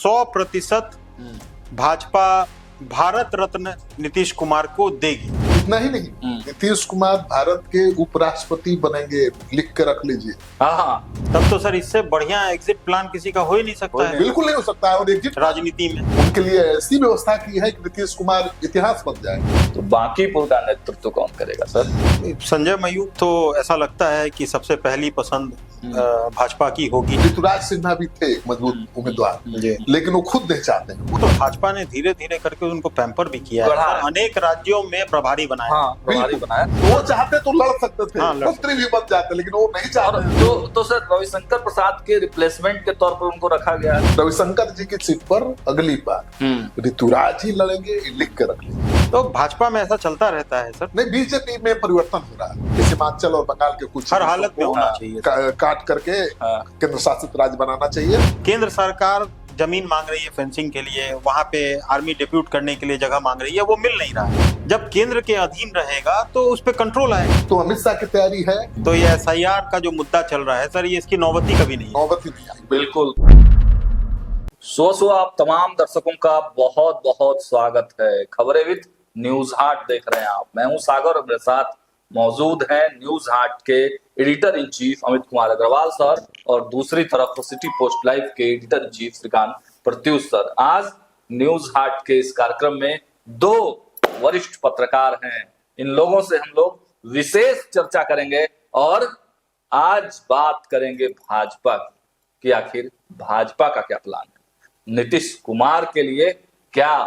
100% भाजपा भारत रत्न नीतीश कुमार को देगी। इतना ही नहीं, नीतीश कुमार भारत के उपराष्ट्रपति बनेंगे, लिख के रख लीजिए। हाँ, तब तो सर इससे बढ़िया एग्जिट प्लान किसी का हो ही नहीं सकता है। बिल्कुल नहीं हो सकता है। और एग्जिट राजनीति में उनके लिए ऐसी व्यवस्था की है कि नीतीश कुमार इतिहास बन जाए। तो बांकीपुर का नेतृत्व कौन करेगा सर? संजय मयूख तो ऐसा लगता है कि सबसे पहली पसंद भाजपा की होगी। ऋतुराज सिन्हा भी थे मजबूत उम्मीदवार, लेकिन वो खुद नहीं चाहते हैं। वो तो भाजपा ने धीरे धीरे करके उनको पैम्पर भी किया है। अनेक राज्यों में प्रभारी बनाया। हाँ, प्रभारी बनाया। वो चाहते तो लड़ सकते थे, मंत्री भी बन जाते, लेकिन वो नहीं चाहते। तो सर रविशंकर प्रसाद के रिप्लेसमेंट के तौर पर उनको रखा गया। रविशंकर जी की सीट पर अगली बार ऋतुराज ही लड़ेंगे, लिख के रख लीजिए। तो भाजपा में ऐसा चलता रहता है सर। नहीं, बीजेपी में परिवर्तन हो रहा है। हिमाचल और बंगाल के कुछ हर हालत में होना चाहिए, काट करके केंद्र शासित राज्य बनाना चाहिए। केंद्र सरकार जमीन मांग रही है फेंसिंग के लिए, वहां पे आर्मी डिप्यूट करने के लिए जगह मांग रही है, वो मिल नहीं रहा है। जब केंद्र के अधीन रहेगा तो उस पे कंट्रोल आएगा। तो अमित शाह की तैयारी है। तो ये SIR का जो मुद्दा चल रहा है सर, ये इसकी नौबती कभी नहीं है। नौबती नहीं आई। बिल्कुल। सो आप तमाम दर्शकों का बहुत बहुत स्वागत है। खबरें विद न्यूज हाट देख रहे हैं आप। मैं हूं सागर और मेरे साथ मौजूद है न्यूज हाट के editor in chief Amit Kumar Agarwal sir और दूसरी तरफ सिटी पोस्ट लाइव के editor in chief Shrikant Pratyush sir. आज न्यूज हाट के इस कार्यक्रम में दो वरिष्ठ पत्रकार हैं। इन लोगों से हम लोग विशेष चर्चा करेंगे और आज बात करेंगे भाजपा की आखिर भाजपा का क्या प्लान है, नीतीश कुमार के लिए क्या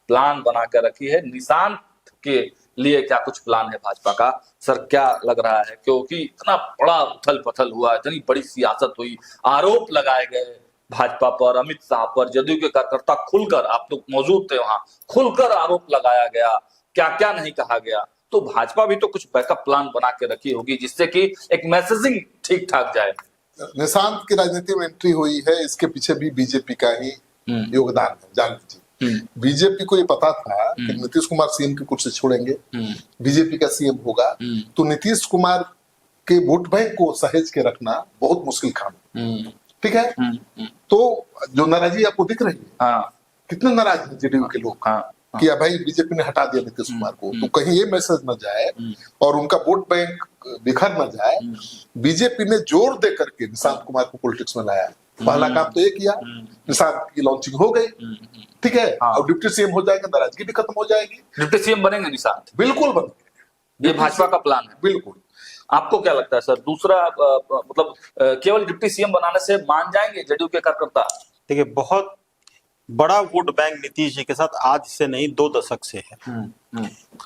प्लान बनाकर रखी है, निशांत के लिए क्या कुछ प्लान है भाजपा का। सर क्या लग रहा है, क्योंकि इतना बड़ा उथल पथल हुआ, इतनी बड़ी सियासत हुई, आरोप लगाए गए भाजपा पर, अमित शाह पर, जदयू के कार्यकर्ता खुलकर, आप तो मौजूद थे वहां, खुलकर आरोप लगाया गया, क्या क्या नहीं कहा गया। तो भाजपा भी तो कुछ बैकअप प्लान बना के रखी होगी जिससे कि एक मैसेजिंग ठीक ठाक जाए। निशांत की राजनीति में एंट्री हुई है, इसके पीछे भी बीजेपी का ही योगदान है, जान लीजिए। बीजेपी को ये पता था कि नीतीश कुमार सीएम की कुर्सी छोड़ेंगे, बीजेपी का सीएम होगा, तो नीतीश कुमार के वोट बैंक को सहेज के रखना बहुत मुश्किल काम है। ठीक है। तो जो नाराजगी आपको दिख रही है, कितने नाराज है जेडीयू के लोग कि भाई बीजेपी ने हटा दिया नीतीश कुमार को, तो कहीं ये मैसेज न जाए और उनका वोट बैंक बिखर न जाए। बीजेपी ने जोर दे करके निशांत कुमार को पॉलिटिक्स में लाया। पहला काम तो ये किया, निशांत की लॉन्चिंग हो गई, ठीक है, और डिप्टी सीएम हो जाएंगे, नाराजगी भी खत्म हो जाएगी। डिप्टी सीएम बनेंगे निशांत? बिल्कुल बनेंगे। ये भाजपा का प्लान है। बिल्कुल। आपको क्या लगता है सर, दूसरा मतलब केवल डिप्टी सीएम बनाने से मान जाएंगे जदयू के कार्यकर्ता? देखिए, बहुत बड़ा वोट बैंक नीतीश जी के साथ आज से नहीं 2 दशक से है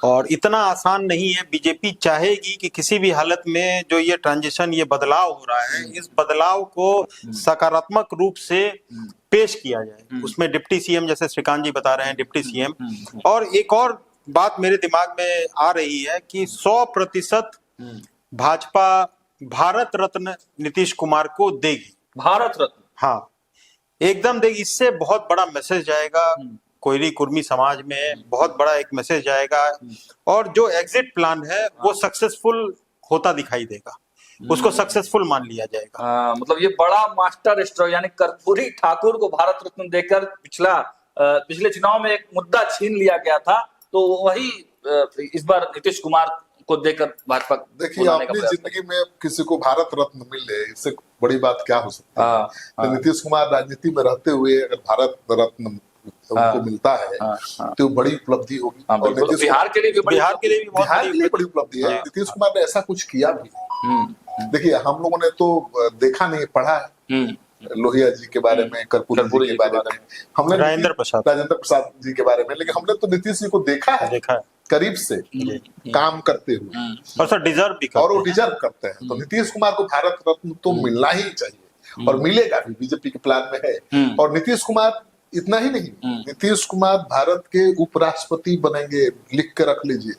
और इतना आसान नहीं है। बीजेपी चाहेगी कि किसी भी हालत में जो ये ट्रांजिशन, ये बदलाव हो रहा है, इस बदलाव को सकारात्मक रूप से पेश किया जाए। उसमें डिप्टी सीएम, जैसे श्रीकांत जी बता रहे हैं, डिप्टी सीएम। और एक और बात मेरे दिमाग में आ रही है कि 100% भाजपा भारत रत्न नीतीश कुमार को देगी। भारत रत्न? हाँ, एकदम देगी। इससे बहुत बड़ा मैसेज जाएगा कोयरी कुर्मी समाज में, बहुत बड़ा एक मैसेज जाएगा और जो एग्जिट प्लान है वो सक्सेसफुल होता दिखाई देगा, उसको सक्सेसफुल मान लिया जाएगा। मतलब ये बड़ा मास्टर स्ट्रोक, यानी कर्पूरी ठाकुर को भारत रत्न देकर पिछले चुनाव में एक मुद्दा छीन लिया गया था, तो वही इस बार नीतीश कुमार को देकर भाजपा। देखिए, अपनी जिंदगी में किसी को भारत रत्न मिले, इससे बड़ी बात क्या हो सकती है। तो नीतीश कुमार राजनीति में रहते हुए अगर भारत रत्न उनको मिलता है तो बड़ी उपलब्धि होगी। और बिहार के लिए भी बड़ी उपलब्धि है। नीतीश कुमार ने ऐसा कुछ किया भी। देखिए, हम लोगों ने तो देखा नहीं, पढ़ा है लोहिया जी के बारे में, कर्पूरी जी के बारे में, हमने राजेंद्र प्रसाद जी के बारे में, लेकिन हमने तो नीतीश जी को देखा है करीब से काम करते हुए, और सर डिजर्व भी करते हैं। और वो डिजर्व करते हैं। तो नीतीश कुमार को भारत रत्न तो मिलना ही चाहिए और मिलेगा भी, बीजेपी के प्लान में है। और नीतीश कुमार इतना ही नहीं, नीतीश कुमार भारत के उपराष्ट्रपति बनेंगे, लिख के रख लीजिए।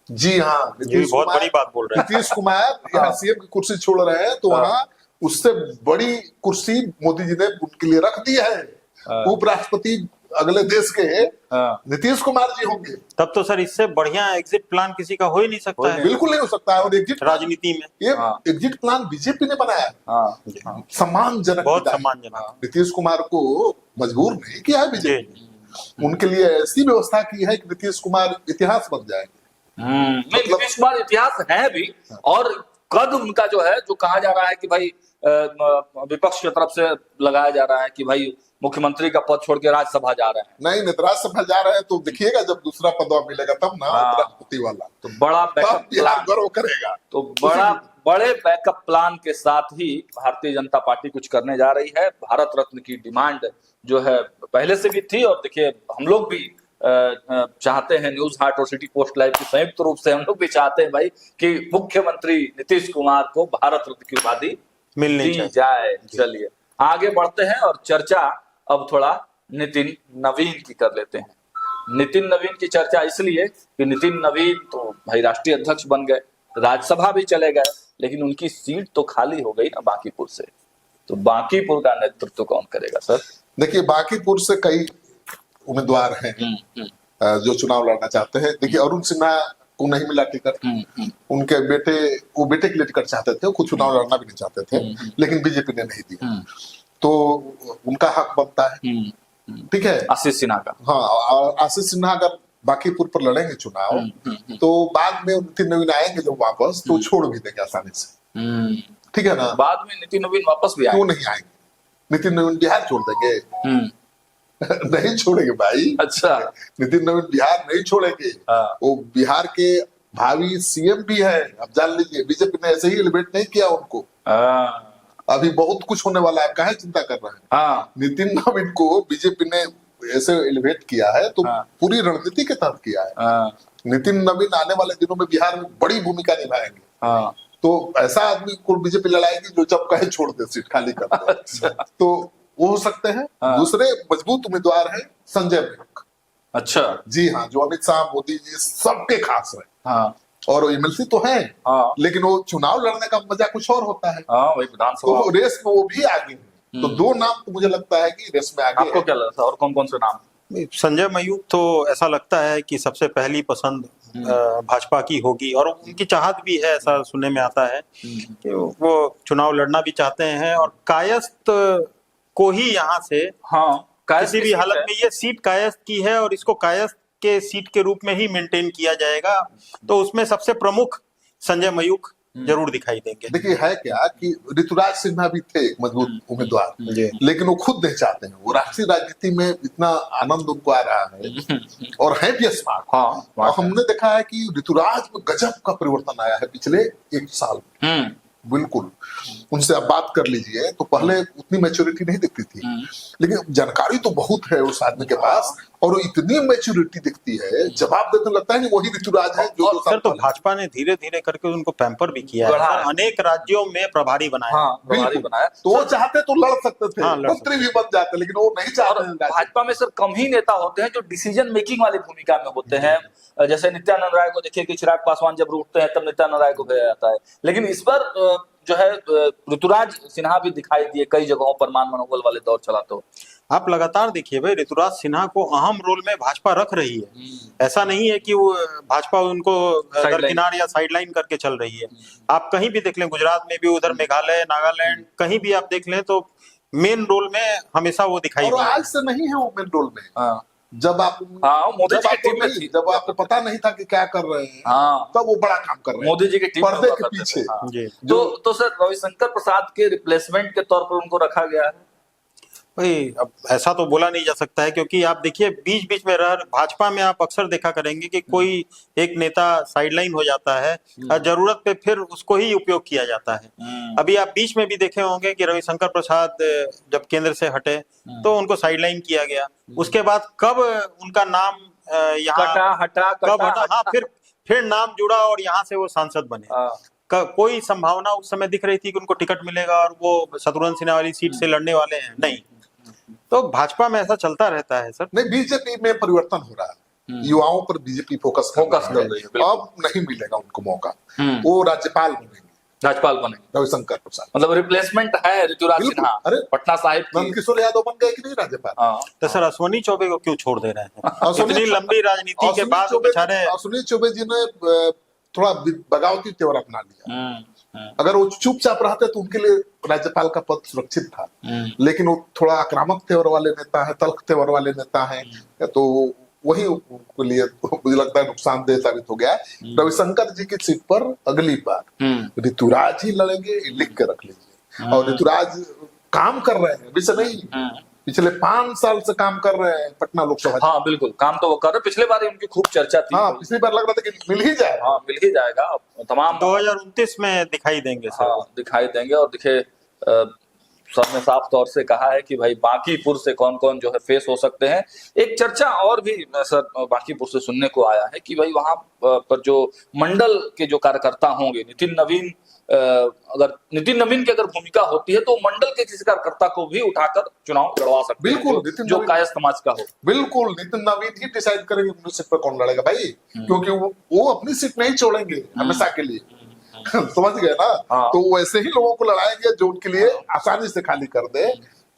जी हाँ, नीतीश बहुत बड़ी बात बोल रहे हैं। नीतीश कुमार यहाँ सीएम की कुर्सी छोड़ रहे हैं, तो वहाँ उससे बड़ी कुर्सी मोदी जी ने उनके लिए रख दी है, उपराष्ट्रपति अगले देश के हाँ। नीतीश कुमार जी होंगे। तब तो सर इससे बढ़िया एग्जिट प्लान किसी का हो ही नहीं सकता है बिल्कुल नहीं हो सकता है। और एग्जिट राजनीति में। ये हाँ। एग्जिट प्लान बीजेपी ने बनाया है। हाँ। सम्मानजनक बहुत विदाई। सम्मानजनक। नीतीश कुमार को मजबूर नहीं किया है बीजेपी। उनके लिए ऐसी व्यवस्था की है कि नीतीश कुमार इतिहास बन जाएंगे। नहीं, नीतीश कुमार इतिहास है भी, और कद उनका जो है, जो कहा जा रहा है कि भाई विपक्ष की तरफ से लगाया जा रहा है कि भाई मुख्यमंत्री का पद छोड़ के राज्यसभा जा रहे हैं। नहीं, राज्यसभा जा रहे हैं तो देखिएगा जब दूसरा पद मिलेगा तब ना, राष्ट्रपति वाला, तो बड़ा तब बैकअप बिहार प्लान, गर्व करेगा। तो बड़े बैकअप प्लान के साथ ही भारतीय जनता पार्टी कुछ करने जा रही है। भारत रत्न की डिमांड जो है पहले से भी थी, और देखिए हम लोग भी चाहते हैं, न्यूज हाट और सिटी पोस्ट लाइव की संयुक्त रूप से हम लोग भी चाहते हैं भाई कि मुख्यमंत्री नीतीश कुमार को भारत रत्न की उपाधि मिलनी दी जाए। चलिए आगे बढ़ते हैं और चर्चा अब थोड़ा नितिन नवीन की कर लेते हैं। नितिन नवीन की चर्चा इसलिए कि नितिन नवीन तो भाई राष्ट्रीय अध्यक्ष बन गए, राज्यसभा भी चले गए, लेकिन उनकी सीट तो खाली हो गई ना बांकीपुर से। तो बांकीपुर का नेतृत्व कौन करेगा सर? देखिए, बांकीपुर से कई उम्मीदवार हैं जो चुनाव लड़ना चाहते हैं। देखिए, अरुण सिन्हा को नहीं मिला टिकट। उनके बेटे के लिए टिकट चाहते थे, वो खुद चुनाव लड़ना भी नहीं चाहते थे, लेकिन बीजेपी ने नहीं दिया, तो उनका हक बनता है। ठीक है, आशीष सिन्हा का। हाँ, और आशीष सिन्हा अगर बांकीपुर पर लड़ेंगे चुनाव, तो बाद में नितिन नवीन आएंगे जब वापस, तो छोड़ भी देंगे आसानी से। ठीक है ना, बाद में नितिन नवीन वापस भी क्यों नहीं आएंगे? नितिन नवीन बिहार छोड़ देंगे? नहीं छोड़ेंगे भाई। अच्छा, नितिन नवीन बिहार नहीं छोड़ेंगे। वो बिहार के भावी सीएम भी है, अब जान लीजिए। बीजेपी ने ऐसे ही एलिवेट नहीं किया उनको, अभी बहुत कुछ होने वाला है, काहे चिंता कर रहे हैं? नितिन नवीन को बीजेपी ने ऐसे एलिवेट किया है तो पूरी रणनीति के तहत किया है। नितिन नवीन आने वाले दिनों में बिहार में बड़ी भूमिका निभाएंगे। तो ऐसा आदमी को बीजेपी लड़ाएगी जो जब कहे छोड़ दे, सीट खाली कर दे। तो वो हो सकते हैं। दूसरे मजबूत उम्मीदवार हैं संजय मयूख। अच्छा, जी हाँ, जो अमित शाह, मोदी जी सबके खास है। और एमएलसी तो है, लेकिन वो चुनाव लड़ने का मजा कुछ और होता है। वही विधानसभा तो रेस में वो भी आगे हैं। तो दो नाम तो मुझे लगता है कि रेस में आगे। आपको क्या लगता है और कौन कौन से नाम? संजय मयूख तो ऐसा लगता है कि सबसे पहली पसंद भाजपा की होगी, और उनकी चाहत भी है, ऐसा सुनने में आता है कि वो चुनाव लड़ना भी चाहते हैं। और कायस्थ को ही यहाँ से किसी भी हालत में, ये सीट कायस्थ की है और इसको कायस्थ के सीट के रूप में ही मेंटेन किया जाएगा। तो उसमें सबसे प्रमुख संजय मयूख जरूर दिखाई देंगे। देखिए, है क्या कि ऋतुराज सिन्हा भी थे एक मजबूत उम्मीदवार, लेकिन वो खुद नहीं चाहते हैं। वो राष्ट्रीय राजनीति में इतना आनंद उनको आ रहा है और है भी स्मार्ट। और हमने देखा है कि ऋतुराज में गजब का परिवर्तन आया है पिछले 1 साल में। बिल्कुल, उनसे आप बात कर लीजिए तो पहले उतनी मैच्योरिटी नहीं दिखती थी, लेकिन जानकारी तो बहुत है उस आदमी के पास, और इतनी मैच्योरिटी दिखती है, जवाब देने लगता है कि वही ऋतुराज है जो सर। तो भाजपा ने धीरे धीरे करके उनको पैम्पर भी किया है, अनेक राज्यों में प्रभारी बनाया। तो वो चाहते तो लड़ सकते थे, मंत्री भी बन जाते, लेकिन वो नहीं चाहते। भाजपा में सर कम ही नेता होते हैं जो डिसीजन मेकिंग वाली भूमिका में होते हैं। जैसे नित्यानंद राय को देखिए कि चिराग पासवान जब रूठते हैं तब नित्यानंद राय को भेजा जाता है, लेकिन इस पर जो है ऋतुराज सिन्हा भी दिखाई दिए कई जगहों पर, मान मनोबल वाले दौर चला। तो आप लगातार देखिए भाई, ऋतुराज सिन्हा को अहम रोल में भाजपा रख रही है। ऐसा नहीं है कि वो भाजपा उनको दरकिनार या साइडलाइन करके चल रही है। आप कहीं भी देख लें, गुजरात में भी, उधर मेघालय, नागालैंड, कहीं भी आप देख लें तो मेन रोल में हमेशा वो दिखाई और आज से नहीं है वो मेन रोल में। जब आप मोदी जी की टीम में थी, जब आपको पता नहीं था कि क्या कर रहे हैं, तब वो बड़ा काम कर रहे हैं मोदी जी की टीम पर्दे के पीछे। तो सर रविशंकर प्रसाद के रिप्लेसमेंट के तौर पर उनको रखा गया है भाई। अब ऐसा तो बोला नहीं जा सकता है, क्योंकि आप देखिए बीच बीच में भाजपा में आप अक्सर देखा करेंगे कि कोई एक नेता साइडलाइन हो जाता है और जरूरत पे फिर उसको ही उपयोग किया जाता है। अभी आप बीच में भी देखे होंगे कि रविशंकर प्रसाद जब केंद्र से हटे तो उनको साइडलाइन किया गया। उसके बाद कब उनका नाम यहाँ हटा, फिर नाम जुड़ा और यहाँ से वो सांसद बने। कोई संभावना उस समय दिख रही थी कि उनको टिकट मिलेगा और वो शत्रुघ्न सिन्हा वाली सीट से लड़ने वाले हैं? नहीं। तो भाजपा में ऐसा चलता रहता है सर। नहीं, बीजेपी में परिवर्तन हो रहा है, युवाओं पर बीजेपी फोकस कर रही है। अब नहीं मिलेगा उनको मौका, वो राज्यपाल बनेंगे। राज्यपाल बनेंगे रविशंकर प्रसाद। मतलब रिप्लेसमेंट है ऋतुराज बिल्कुल। सिन्हा अरे, पटना साहिब की। नंदकिशोर यादव बन गए कि नहीं राज्यपाल? हाँ, तो सर अश्वनी चौबे को क्यों छोड़ दे रहे हैं? अश्विनी इतनी चौबे- लंबी राजनीति के अश्विनी बाद चौबे- बेचारे अश्विनी चौबे जी ने थोड़ा बगावती तेवर अपना लिया। अगर वो चुपचाप रहते तो उनके लिए राज्यपाल का पद सुरक्षित था, लेकिन वो थोड़ा आक्रामक तेवर वाले नेता है, तल्ख तेवर वाले नेता है, तो वही उनके लिए मुझे लगता है नुकसानदेह साबित हो गया है। रविशंकर जी की सीट पर अगली बार ऋतुराज ही लड़ेंगे, लिख के रख लीजिए। और ऋतुराज काम कर रहे हैं, विषय नहीं, पिछले 5 साल से काम कर रहे हैं पटना लोकसभा। हाँ बिल्कुल, काम तो वो कर रहे। पिछले बार ही उनकी खूब चर्चा थी। हाँ, पिछली बार लग रहा था कि मिल ही जाए। हाँ, मिल ही जाएगा। तमाम 2029 में दिखाई देंगे सर। हाँ, दिखाई देंगे। और देखिए सर ने साफ तौर से कहा है कि भाई बांकीपुर से कौन कौन जो है फेस हो सकते हैं। एक चर्चा और भी सर बांकीपुर से सुनने को आया है कि भाई वहां पर जो मंडल के जो कार्यकर्ता होंगे, अगर नितिन नवीन की अगर भूमिका होती है तो मंडल के किसी कार्यकर्ता को भी उठाकर चुनाव लड़वा सकते हैं। बिल्कुल, जो, जो कायस्थ समाज का हो। बिल्कुल, नितिन नवीन ही डिसाइड करेंगे अपनी सीट पर कौन लड़ेगा भाई, क्योंकि वो अपनी सीट नहीं छोड़ेंगे हमेशा के लिए। समझ गए ना? हाँ। तो वैसे ही लोगों को लड़ाएंगे जो उनके लिए आसानी से खाली कर दे।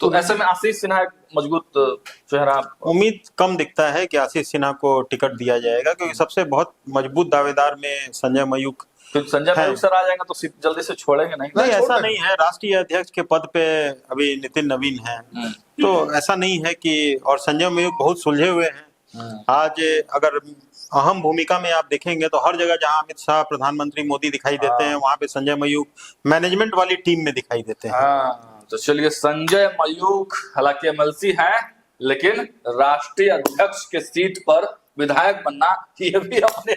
तो ऐसे में आशीष सिन्हा एक मजबूत चेहरा। उम्मीद कम दिखता है कि आशीष सिन्हा को टिकट दिया जाएगा, क्योंकि सबसे बहुत मजबूत दावेदार में संजय मयूख। फिर संजय मयूख सर आ जाएंगे तो सीट जल्दी से छोड़ेंगे नहीं। नहीं, ऐसा नहीं है। राष्ट्रीय अध्यक्ष के पद पे अभी नितिन नवीन है, तो ऐसा नहीं है कि, और संजय मयूख बहुत सुलझे हुए हैं। आज अगर अहम भूमिका में आप देखेंगे तो हर जगह जहां अमित शाह, प्रधानमंत्री मोदी दिखाई देते हैं, वहां पे संजय मयूख मैनेजमेंट वाली टीम में दिखाई देते हैं। हाँ, तो चलिए, संजय मयूख हालांकि एमएलसी है, लेकिन राष्ट्रीय अध्यक्ष के सीट पर विधायक बनना, ये भी अपने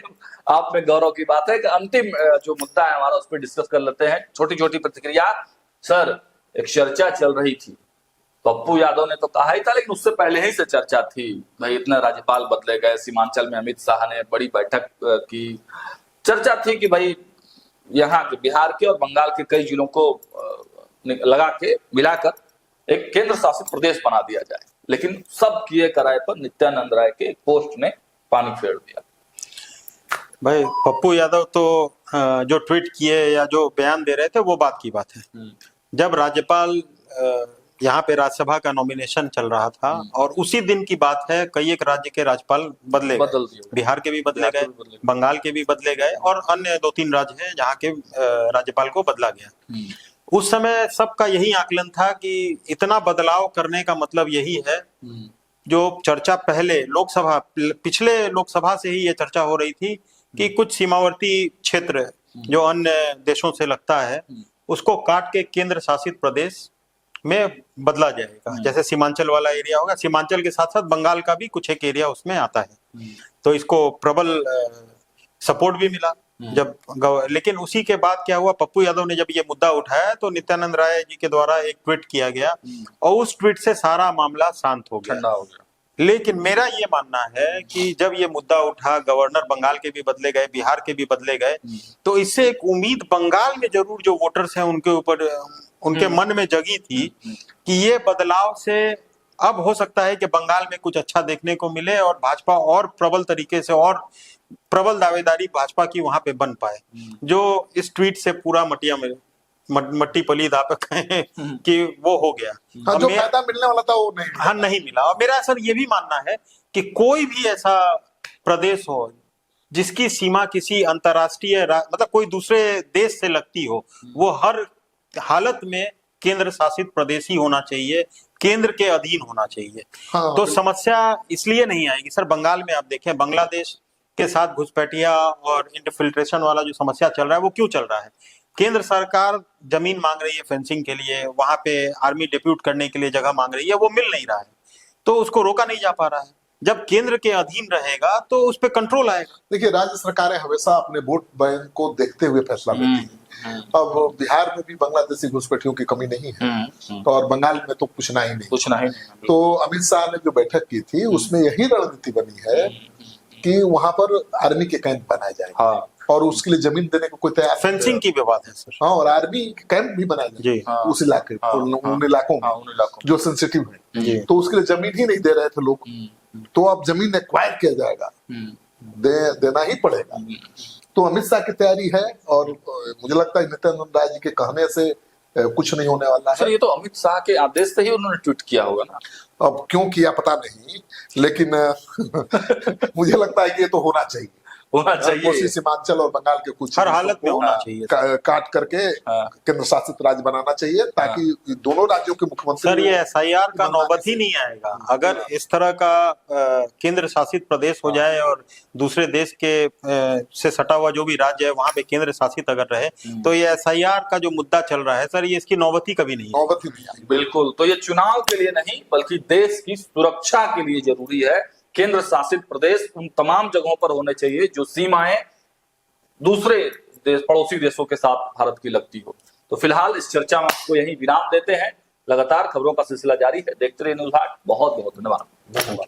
आप में गौरव की बात है। कि अंतिम जो मुद्दा है हमारा, उस पर डिस्कस कर लेते हैं। छोटी छोटी प्रतिक्रिया। सर, एक चर्चा चल रही थी, पप्पू यादव ने तो कहा ही था, लेकिन उससे पहले ही से चर्चा थी भाई, इतने राज्यपाल बदले गए। सीमांचल में अमित शाह ने बड़ी बैठक की। चर्चा थी कि भाई यहाँ के बिहार के और बंगाल के कई जिलों को लगा के मिलाकर एक केंद्र शासित प्रदेश बना दिया जाए, लेकिन सब किए कराए पर नित्यानंद राय के पोस्ट ने पानी फेर दिया। भाई पप्पू यादव तो जो ट्वीट किए या जो बयान दे रहे थे वो बात की बात है। जब राज्यपाल यहाँ पे राज्यसभा का नॉमिनेशन चल रहा था, और उसी दिन की बात है, कई एक राज्य के राज्यपाल बदल दिए। बिहार के भी बदले गए, बंगाल के भी बदले गए, और अन्य 2-3 राज्य हैं जहाँ के राज्यपाल को बदला गया। उस समय सबका यही आकलन था कि इतना बदलाव करने का मतलब यही है, जो चर्चा पहले पिछले लोकसभा से ही ये चर्चा हो रही थी कि कुछ सीमावर्ती क्षेत्र जो अन्य देशों से लगता है, उसको काट के केंद्र शासित प्रदेश में बदला जाएगा। जैसे सीमांचल वाला एरिया होगा, सीमांचल के साथ साथ बंगाल का भी कुछ एक एरिया उसमें आता है। तो इसको प्रबल सपोर्ट भी मिला लेकिन उसी के बाद क्या हुआ, पप्पू यादव ने जब ये मुद्दा उठाया तो नित्यानंद राय जी के द्वारा एक ट्वीट किया गया, और उस ट्वीट से सारा मामला शांत हो गया, ठंडा हो गया। लेकिन मेरा ये मानना है कि जब ये मुद्दा उठा, गवर्नर बंगाल के भी बदले गए, बिहार के भी बदले गए, तो इससे एक उम्मीद बंगाल में जरूर जो वोटर्स हैं उनके ऊपर, उनके मन में जगी थी कि ये बदलाव से अब हो सकता है कि बंगाल में कुछ अच्छा देखने को मिले, और भाजपा और प्रबल तरीके से और प्रबल दावेदारी भाजपा की वहां पे बन पाए। जो इस ट्वीट से पूरा मट्टी पलीद आप कहें कि वो हो गया। हाँ, जो फायदा मिलने वाला था वो नहीं मिला। और मेरा सर ये भी मानना है कि कोई भी ऐसा प्रदेश हो जिसकी सीमा किसी अंतर्राष्ट्रीय मतलब कोई दूसरे देश से लगती हो, वो हर हालत में केंद्र शासित प्रदेश ही होना चाहिए, केंद्र के अधीन होना चाहिए। हाँ, तो समस्या इसलिए नहीं आएगी सर। बंगाल में आप देखें, बांग्लादेश के साथ घुसपैठिया और इंफिल्ट्रेशन वाला जो समस्या चल रहा है, वो क्यों चल रहा है? केंद्र सरकार जमीन मांग रही है फेंसिंग के लिए, वहां पे आर्मी डिप्यूट करने के लिए जगह मांग रही है, वो मिल नहीं रहा है, तो उसको रोका नहीं जा पा रहा है। जब केंद्र के अधीन रहेगा तो उस पर कंट्रोल आएगा। देखिए, राज्य सरकारें हमेशा अपने वोट बैंक को देखते हुए फैसला लेती है। अब बिहार में भी बांग्लादेशी घुसपैठियों की कमी नहीं है, और बंगाल में तो पूछना ही नहीं। तो अमित शाह ने जो बैठक की थी उसमें यही रणनीति बनी है कि वहां पर आर्मी के कैंप बनाए जाएंगे। हाँ। और उसके लिए जमीन देने को कोई तैयार, फेंसिंग की भी बात है सर। हाँ, और आर्मी कैंप भी बनाए जाएंगे उस इलाके, उन इलाकों में जो सेंसिटिव है, तो उसके लिए जमीन ही नहीं दे रहे थे लोग, तो अब जमीन एक्वायर किया जाएगा, देना ही पड़ेगा। तो अमित शाह की तैयारी है और मुझे लगता है नित्यानंद राय जी के कहने से कुछ नहीं होने वाला सर है। ये तो अमित शाह के आदेश से ही उन्होंने ट्वीट किया होगा ना। अब क्यों किया पता नहीं, लेकिन मुझे लगता है कि ये तो होना चाहिए, होना चाहिए। कोसी सीमांचल और बंगाल के कुछ हर हालत में होना चाहिए काट करके केंद्र शासित राज्य बनाना चाहिए, ताकि दोनों राज्यों के मुख्यमंत्री। सर ये एसआईआर का नौबत ही नहीं आएगा अगर इस तरह का केंद्र शासित प्रदेश हो जाए और दूसरे देश के से सटा हुआ जो भी राज्य है वहां पे केंद्र शासित अगर रहे, तो ये एसआईआर का जो मुद्दा चल रहा है सर, ये इसकी नौबत ही कभी नहीं है। नौबत ही नहीं आई। बिल्कुल, तो ये चुनाव के लिए नहीं बल्कि देश की सुरक्षा के लिए जरूरी है। केंद्र शासित प्रदेश उन तमाम जगहों पर होने चाहिए जो सीमाएं दूसरे देश, पड़ोसी देशों के साथ भारत की लगती हो। तो फिलहाल इस चर्चा में आपको यही विराम देते हैं। लगातार खबरों का सिलसिला जारी है, देखते रहिए न्यूज़ हाट। बहुत बहुत धन्यवाद।